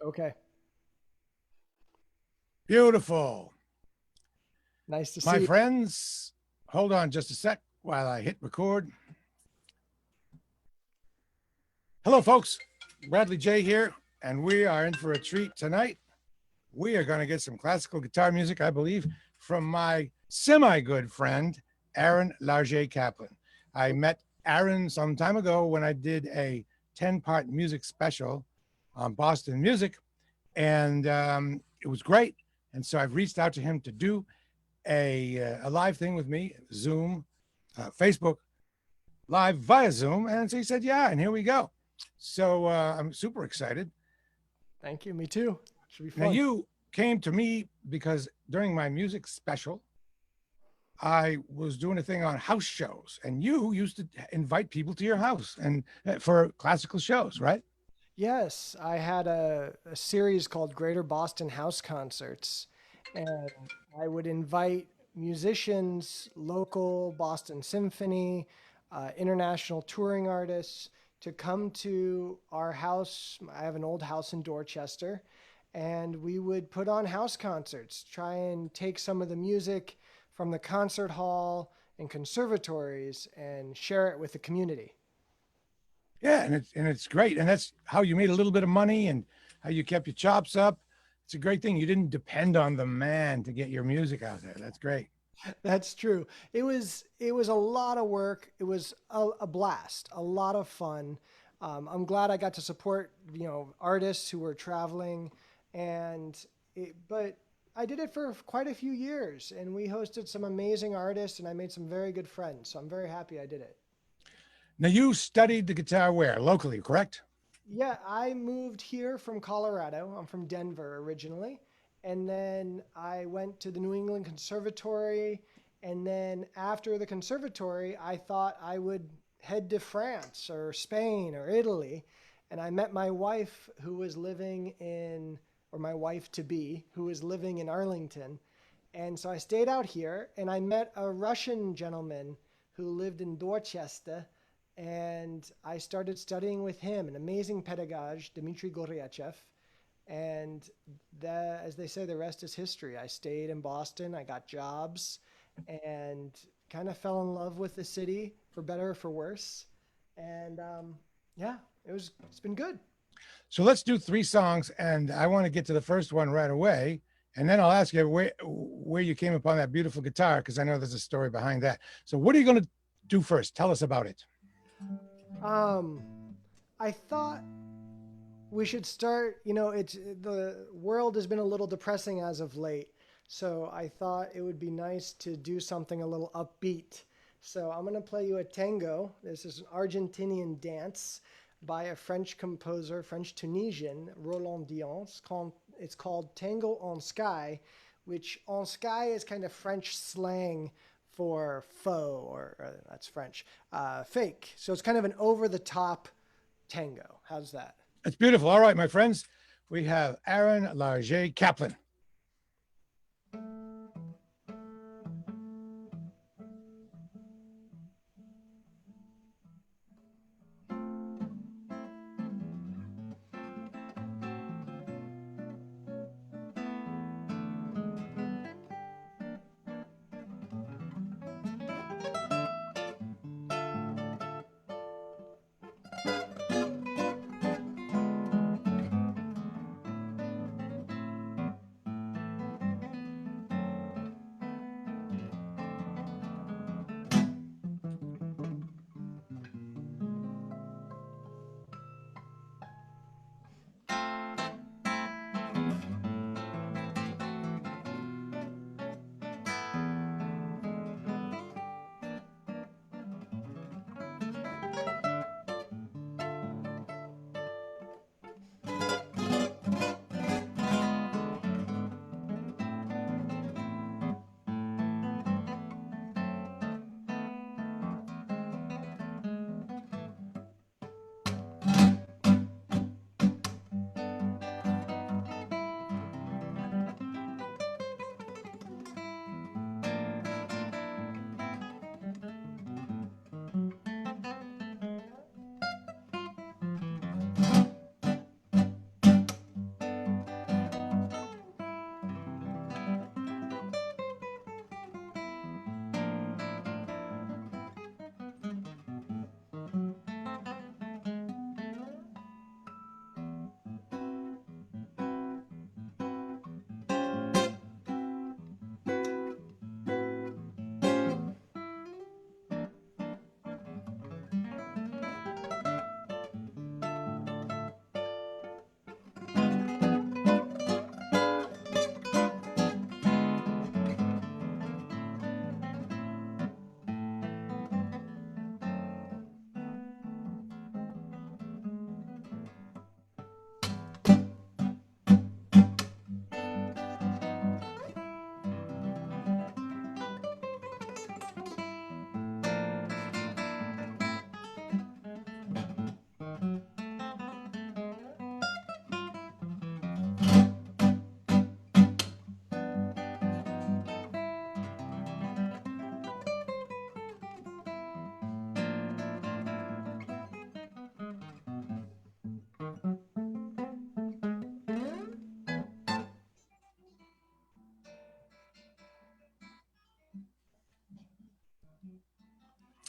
Okay. Beautiful. Nice to My see you. friends, hold on just a sec while I hit record. Hello, folks. Bradley J here, and we are in for a treat tonight. We are going to get some classical guitar music, I believe, from my semi good friend, Aaron Larget-Caplan. I met Aaron some time ago when I did a 10-part music special on Boston music, and it was great. And so I've reached out to him to do a live thing with me, Zoom, Facebook live via Zoom. And so he said, yeah, and here we go. So I'm super excited. Thank you. Me too. Should be Now, fun. you came to me because during my music special, I was doing a thing on house shows, and you used to invite people to your house and for classical shows, right? Yes, I had a series called Greater Boston House Concerts, and I would invite musicians, local Boston Symphony, international touring artists to come to our house. I have an old house in Dorchester, and we would put on house concerts, try and take some of the music from the concert hall and conservatories and share it with the community. Yeah, and it's great, and that's how you made a little bit of money and how you kept your chops up. It's a great thing. You didn't depend on the man to get your music out there. That's great. That's true. It was a lot of work. It was a blast, a lot of fun. I'm glad I got to support artists who were traveling, but I did it for quite a few years, and we hosted some amazing artists, and I made some very good friends. So I'm very happy I did it. Now you studied the guitar where? Locally, correct? Yeah, I moved here from Colorado. I'm from Denver originally. And then I went to the New England Conservatory. And then after the conservatory, I thought I would head to France or Spain or Italy. And I met my wife who was living in, or my wife to be, who was living in Arlington. And so I stayed out here and I met a Russian gentleman who lived in Dorchester, and I started studying with him, an amazing pedagogue, Dmitry Goryachev. And as they say, the rest is history. I stayed in Boston, I got jobs, and kind of fell in love with the city for better or for worse. And yeah, it's been good. So let's do three songs, and I want to get to the first one right away, and then I'll ask you where you came upon that beautiful guitar because I know there's a story behind that. So what are you going to do first? Tell us about it. Um, I thought we should start. It's the world has been a little depressing as of late, so I thought it would be nice to do something a little upbeat. So I'm gonna play you a tango. This is an Argentinian dance by a French composer, French Tunisian, Roland Dyens. It's called Tango en Skaï, which en Skaï is kind of French slang for faux, or that's French, fake. So it's kind of an over the top tango. How's that? It's beautiful. All right, my friends, we have Aaron Larget-Caplan.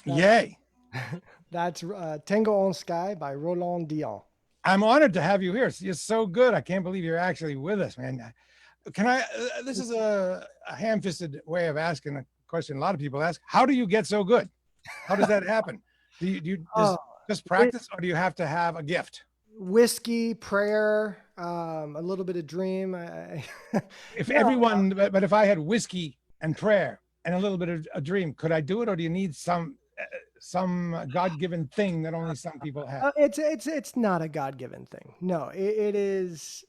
That, Yay. that's Tango en Skaï by Roland Dyens. I'm honored to have you here. You're so good. I can't believe you're actually with us, man. Can I? This is a ham-fisted way of asking a question. A lot of people ask, "How do you get so good? How does that happen? Do you Oh, just practice, or do you have to have a gift?" whiskey, prayer, a little bit of dream. If No, everyone, but if I had whiskey and prayer and a little bit of a dream, could I do it, or do you need some God-given thing that only some people have? it's not a God-given thing. No, it is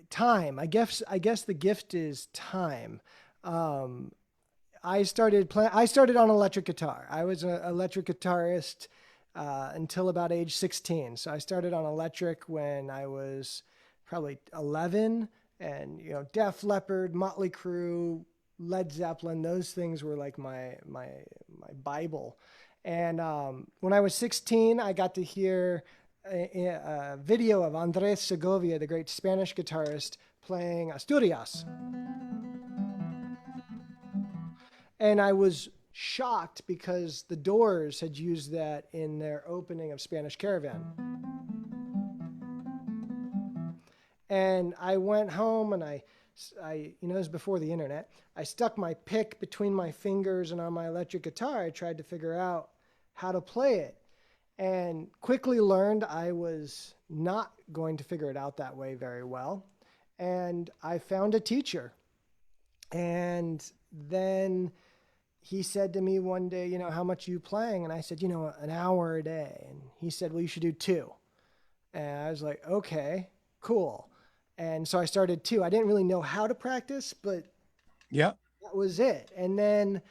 time. I guess the gift is time. Um, I started on electric guitar. I was an electric guitarist until about age 16. So I started on electric when I was probably 11, and Def Leppard, Motley Crue, Led Zeppelin. Those things were like my Bible. And when I was 16, I got to hear a video of Andres Segovia, the great Spanish guitarist, playing Asturias. And I was shocked because the Doors had used that in their opening of Spanish Caravan. And I went home and it was before the internet. I stuck my pick between my fingers and on my electric guitar. I tried to figure out how to play it and quickly learned I was not going to figure it out that way very well. And I found a teacher. And then he said to me one day, how much are you playing? And I said, an hour a day. And he said, well, you should do two. And I was like, okay, cool. And so I started two. I didn't really know how to practice, but Yeah. that was it. And then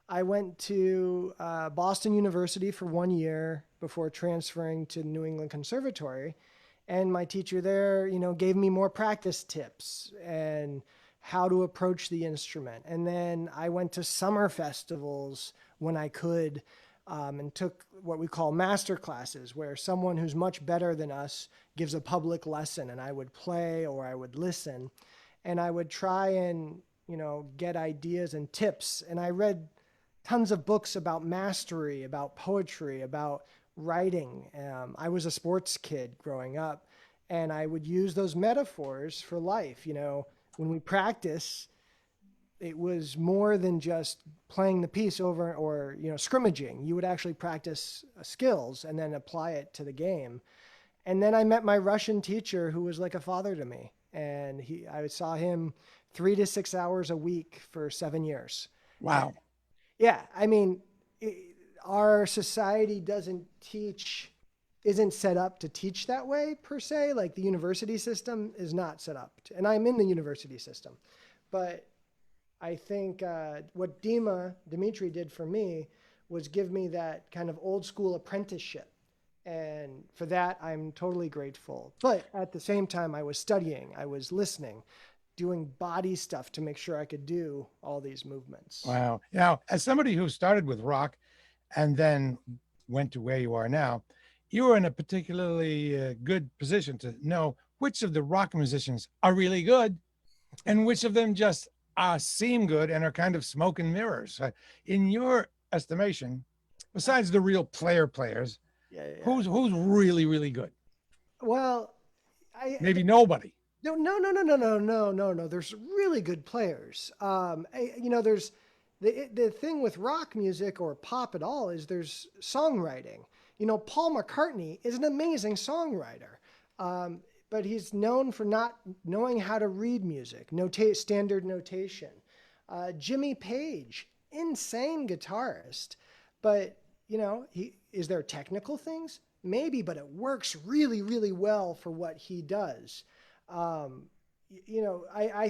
I went to Boston University for 1 year before transferring to New England Conservatory. And my teacher there, gave me more practice tips and how to approach the instrument. And then I went to summer festivals when I could, and took what we call master classes, where someone who's much better than us gives a public lesson, and I would play or I would listen, and I would try and get ideas and tips. And I read tons of books about mastery, about poetry, about writing. I was a sports kid growing up, and I would use those metaphors for life. When we practice, it was more than just playing the piece over or scrimmaging. You would actually practice skills and then apply it to the game. And then I met my Russian teacher, who was like a father to me, and I saw him 3 to 6 hours a week for 7 years. Wow. Yeah, I mean, our society isn't set up to teach that way per se. Like the university system is not set up and I'm in the university system, but I think what Dimitri did for me was give me that kind of old school apprenticeship. And for that, I'm totally grateful. But at the same time, I was studying, I was listening, doing body stuff to make sure I could do all these movements. Wow. Now, as somebody who started with rock and then went to where you are now, you were in a particularly good position to know which of the rock musicians are really good and which of them just seem good and are kind of smoke and mirrors. In your estimation, besides the real players, Yeah, yeah. who's really, really good? Well, Maybe nobody. No. There's really good players. There's the thing with rock music or pop at all is there's songwriting. Paul McCartney is an amazing songwriter, but he's known for not knowing how to read music, standard notation. Jimmy Page, insane guitarist, but is there technical things? Maybe, but it works really, really well for what he does. I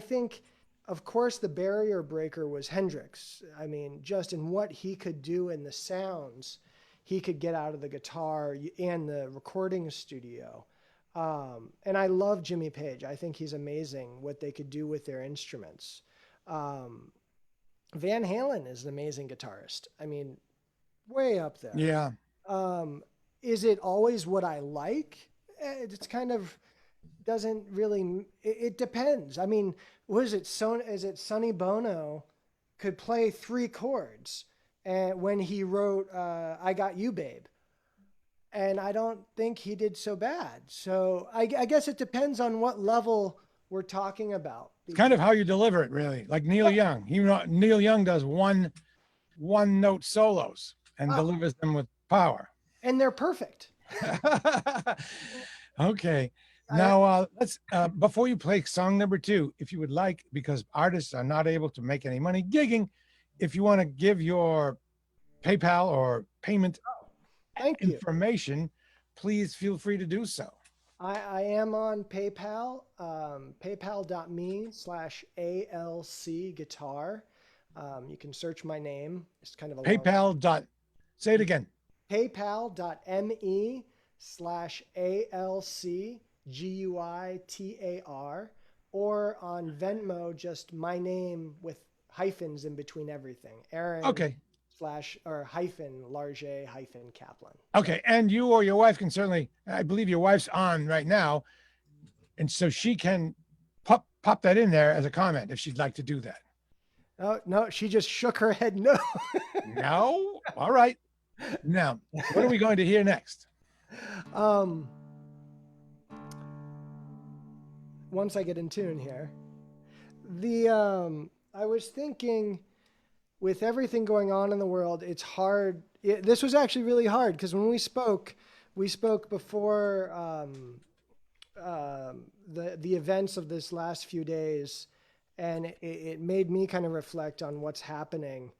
think, of course, the barrier breaker was Hendrix. I mean, just in what he could do in the sounds he could get out of the guitar and the recording studio. And I love Jimmy Page. I think he's amazing what they could do with their instruments. Van Halen is an amazing guitarist. I mean, way up there. Yeah. Is it always what I like? It's kind of doesn't really. It depends. I mean, is it Sonny Bono could play 3 chords, and when he wrote "I Got You, Babe," and I don't think he did so bad. So I guess it depends on what level we're talking about. It's kind of how you deliver it, really. Like Neil Young. Neil Young does one note solos and Oh, delivers them with power. and they're perfect. Okay. I, Now let's before you play song number 2, if you would like, because artists are not able to make any money gigging, if you want to give your PayPal or payment Thank you. information, please feel free to do so. I am on PayPal, paypal.me/ALC guitar. You can search my name. It's kind of a long PayPal dot. Say it again. PayPal.me/ALCGUITAR, or on Venmo, just my name with hyphens in between everything. Aaron Okay. slash or hyphen Larget-Caplan. Okay. And you or your wife can certainly, I believe your wife's on right now. And so she can pop that in there as a comment if she'd like to do that. Oh, no, she just shook her head no. No? All right. Now, what are we going to hear next? Once I get in tune here. I was thinking, with everything going on in the world, it's hard. This was actually really hard because when we spoke before the events of this last few days, and it made me kind of reflect on what's happening,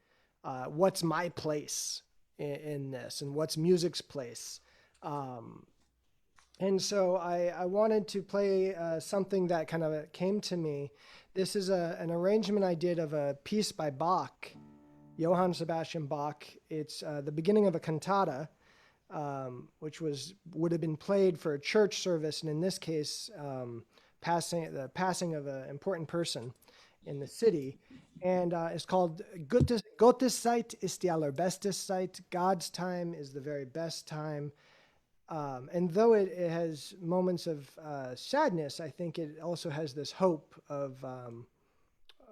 what's my place in this, and what's music's place. And so I wanted to play something that kind of came to me. This is an arrangement I did of a piece by Bach, Johann Sebastian Bach. It's the beginning of a cantata, which would have been played for a church service, and in this case, the passing of an important person in the city. And it's called Gottes Zeit ist die allerbeste Zeit. God's time is the very best time. And though it has moments of sadness, I think it also has this hope of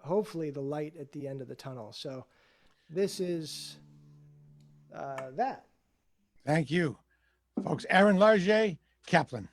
hopefully the light at the end of the tunnel. So this is that. Thank you, folks. Aaron Larget-Caplan.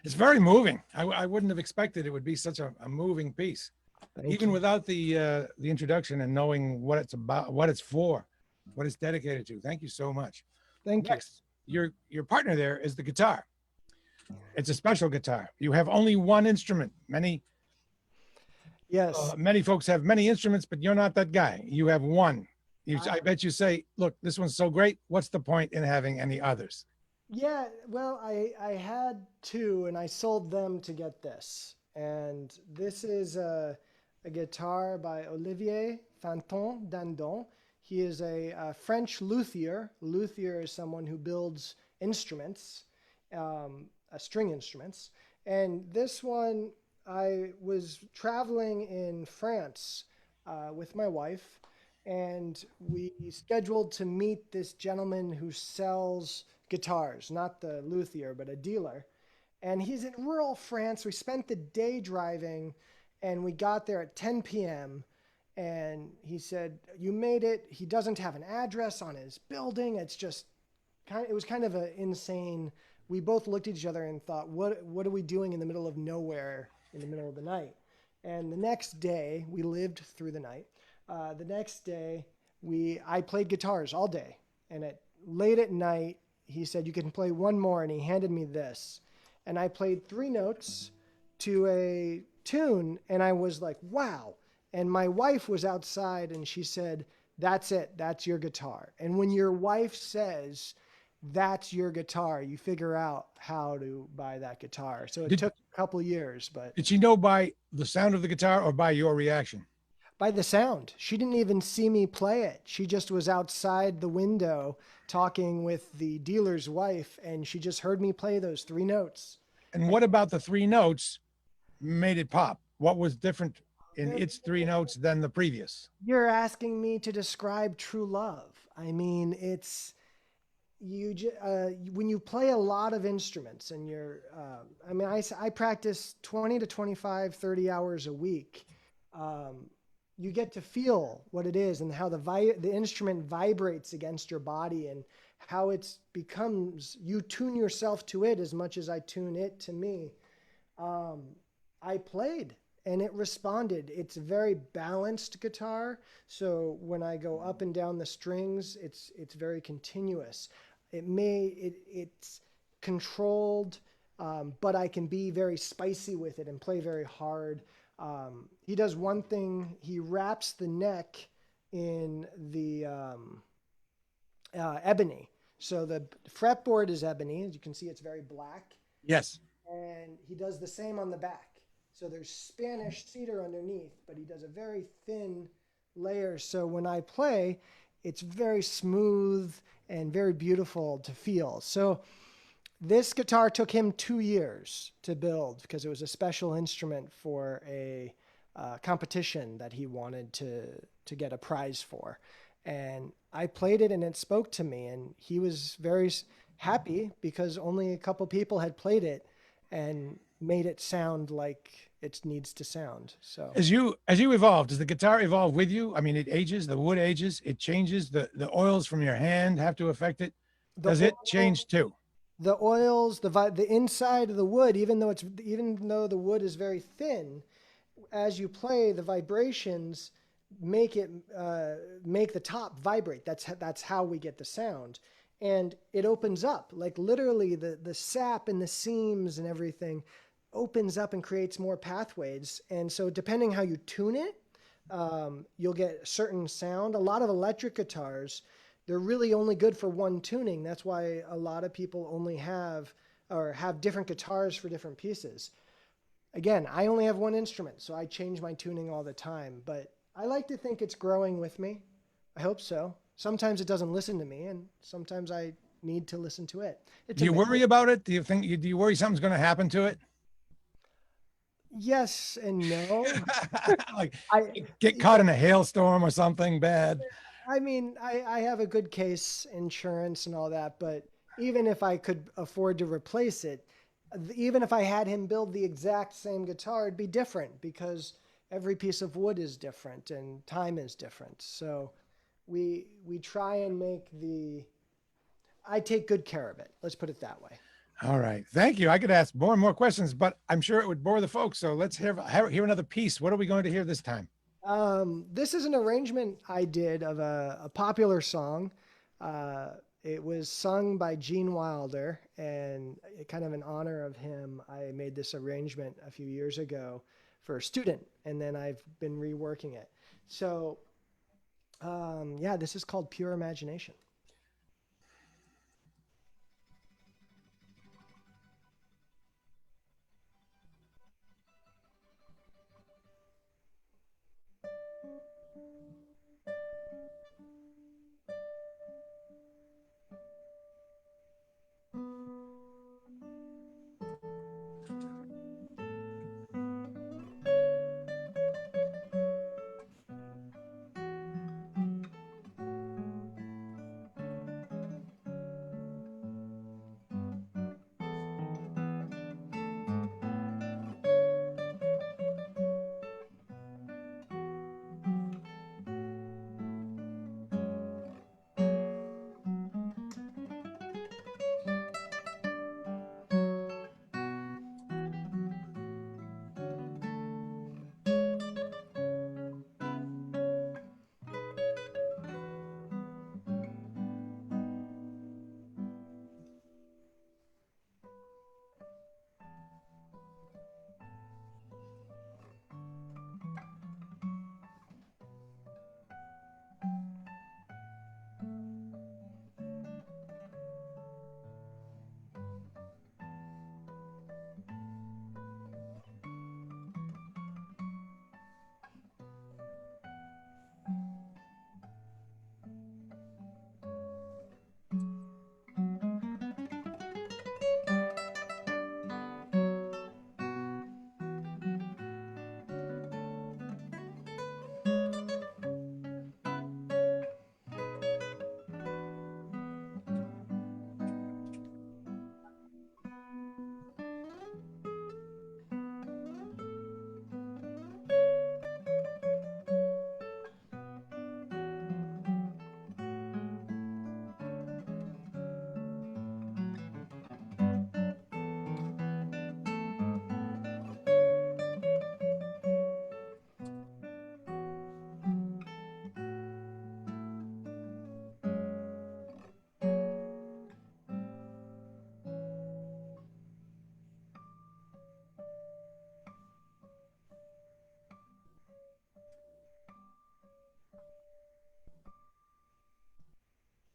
It's very moving. I wouldn't have expected it would be such a moving piece, even without the introduction and knowing what it's about, what it's for, what it's dedicated to. Thank you so much. Thank you. Next, your partner there is the guitar. It's a special guitar. You have only one instrument. Yes. Many folks have many instruments, but you're not that guy. You have one. I bet you say, look, this one's so great. What's the point in having any others? Yeah, well, I had two, and I sold them to get this. And this is a guitar by Olivier Fanton Dandon. He is a French luthier. Luthier is someone who builds instruments, string instruments. And this one, I was traveling in France with my wife, and we scheduled to meet this gentleman who sells guitars, not the luthier, but a dealer. And he's in rural France. We spent the day driving, and we got there at 10 p.m. And he said, "You made it." He doesn't have an address on his building. It's just it was kind of an insane. We both looked at each other and thought, what are we doing in the middle of nowhere in the middle of the night? And the next day, we lived through the night. The next day, I played guitars all day. And late at night, he said, "You can play one more." And he handed me this. And I played 3 notes to a tune. And I was like, wow. And my wife was outside, and she said, "That's it. That's your guitar." And when your wife says, "That's your guitar," you figure out how to buy that guitar. So it took a couple years, but did she know by the sound of the guitar or by your reaction? by the sound. She didn't even see me play it. She just was outside the window talking with the dealer's wife, and she just heard me play those 3 notes. And what about the 3 notes made it pop? What was different in its 3 notes than the previous? You're asking me to describe true love. I mean, it's when you play a lot of instruments and I practice 20 to 25, 30 hours a week. You get to feel what it is and how the instrument vibrates against your body and how you tune yourself to it as much as I tune it to me. I played and it responded. It's a very balanced guitar. So when I go up and down the strings, it's very continuous. It's controlled, but I can be very spicy with it and play very hard. He does one thing. He wraps the neck in the ebony. So the fretboard is ebony. As you can see, it's very black. Yes. And he does the same on the back. So there's Spanish cedar underneath, but he does a very thin layer. So when I play, it's very smooth and very beautiful to feel. So this guitar took him 2 years to build because it was a special instrument for a competition that he wanted to get a prize for. And I played it and it spoke to me, and he was very happy because only a couple people had played it and made it sound like it needs to sound. So as you evolve, does the guitar evolve with you? I mean, it ages, the wood ages, it changes, the oils from your hand have to affect it. Does it change too? The oils, the inside of the wood, even though the wood is very thin, as you play, the vibrations make the top vibrate. That's how we get the sound. And it opens up, like literally the sap and the seams and everything opens up and creates more pathways. And so depending how you tune it, you'll get a certain sound. A lot of electric guitars, they're really only good for one tuning. That's why a lot of people only have different guitars for different pieces. Again, I only have one instrument, so I change my tuning all the time. But I like to think it's growing with me. I hope so. Sometimes it doesn't listen to me, and sometimes I need to listen to it. Do you worry about it? Do you worry something's going to happen to it? Yes and no. Like get caught in a hailstorm or something bad. I mean, I have a good case insurance and all that, but even if I could afford to replace it, even if I had him build the exact same guitar, it'd be different because every piece of wood is different and time is different. So we try and I take good care of it. Let's put it that way. All right. Thank you. I could ask more and more questions, but I'm sure it would bore the folks. So let's hear another piece. What are we going to hear this time? This is an arrangement I did of a popular song. Uh, it was sung by Gene Wilder, and kind of in honor of him, I made this arrangement a few years ago for a student, and then I've been reworking it. So, yeah, this is called Pure Imagination.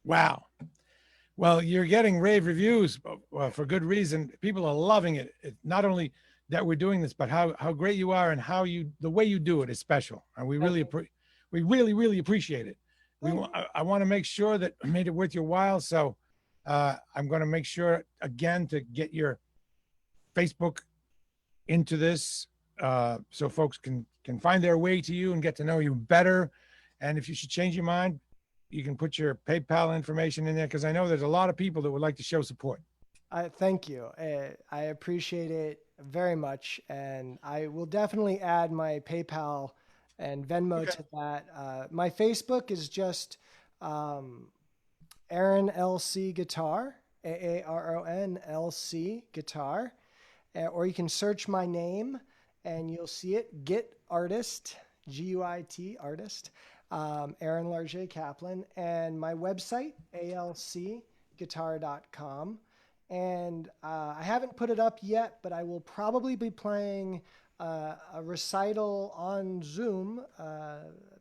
Wow. Well, you're getting rave reviews for good reason. People are loving it. Not only that we're doing this, but how great you are and the way you do it is special. And we really appreciate it. I want to make sure that I made it worth your while. So I'm going to make sure again to get your Facebook into this so folks can find their way to you and get to know you better. And if you should change your mind, you can put your PayPal information in there, because I know there's a lot of people that would like to show support. Thank you. I appreciate it very much, and I will definitely add my PayPal and Venmo to that. My Facebook is just Aaron LC Guitar, AARON Guitar, or you can search my name and you'll see it. Git Artist, GUIT Artist. Aaron Larget-Caplan, and my website, alcguitar.com. And I haven't put it up yet, but I will probably be playing a recital on Zoom,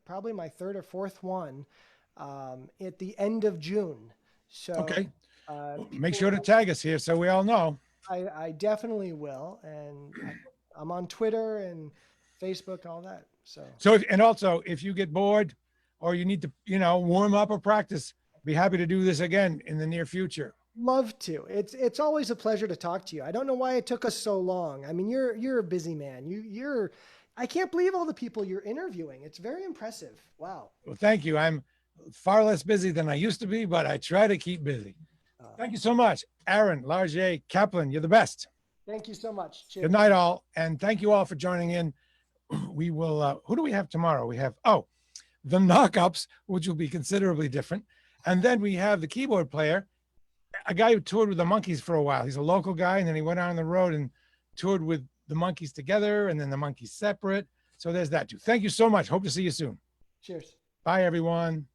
probably my third or fourth one, at the end of June. So okay, make sure to tag us here so we all know. I definitely will, and I'm on Twitter and Facebook, all that. And also, if you get bored or you need to, warm up or practice, be happy to do this again in the near future. Love to. It's always a pleasure to talk to you. I don't know why it took us so long. I mean, you're a busy man. I can't believe all the people you're interviewing. It's very impressive. Wow. Well, thank you. I'm far less busy than I used to be, but I try to keep busy. Thank you so much, Aaron Larget-Caplan. You're the best. Thank you so much. Cheers. Good night, all, and thank you all for joining in. We will. Who do we have tomorrow? We have the Knockups, which will be considerably different, and then we have the keyboard player, a guy who toured with the Monkees for a while. He's a local guy, and then he went on the road and toured with the Monkees together, and then the Monkees separate. So there's that too. Thank you so much. Hope to see you soon. Cheers. Bye, everyone.